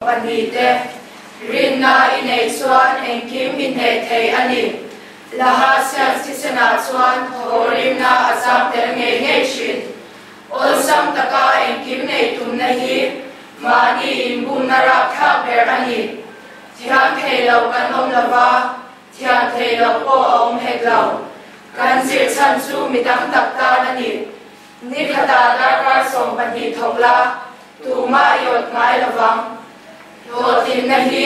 Ban hi te rinna inei chuan engkim inhe thei ani laha sian sisena chuan thorimna azam tel nge shin olsam taka engkim nei tumna hi mani inbum nara kha ber ani thian thei lo kan om lova thian thei lo po om het lo kan zir chan chu midang tak ta ani ni khata dar som ban hi thokla tuma yot ngai lawang lo tin na hi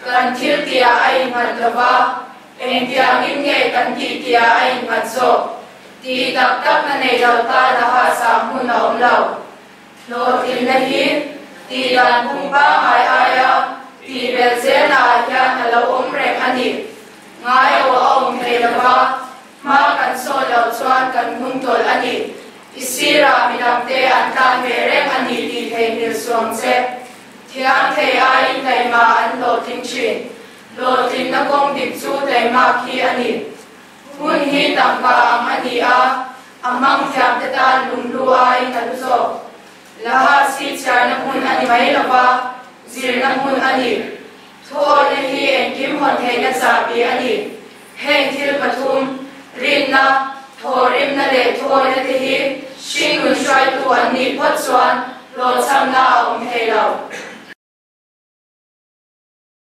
kan thil tia ai man lova en tia ngin nge kan ti tia ai man so ti tak tak na nei lo ta la ha sa mun om lo lo tin na hi ti dan bung ba ai aya ti bel ze na ya na lo om reng ani ngai o om thei lova ma kan so lo chuan kan hung tol ani isira midam te an tan ve reng ani ti thei nil suam che thian thei ai nei ma an lo tin chin lo tin na kong dip chu nei ma khi ani hun hi tam ka ang ani a amang thiam te tan lum lu ai na lu zo la ha si char na hun ani mai lova zir na hun ani tho ne hi en kim hon thei na sa bi ani heng thil pathum rin na thori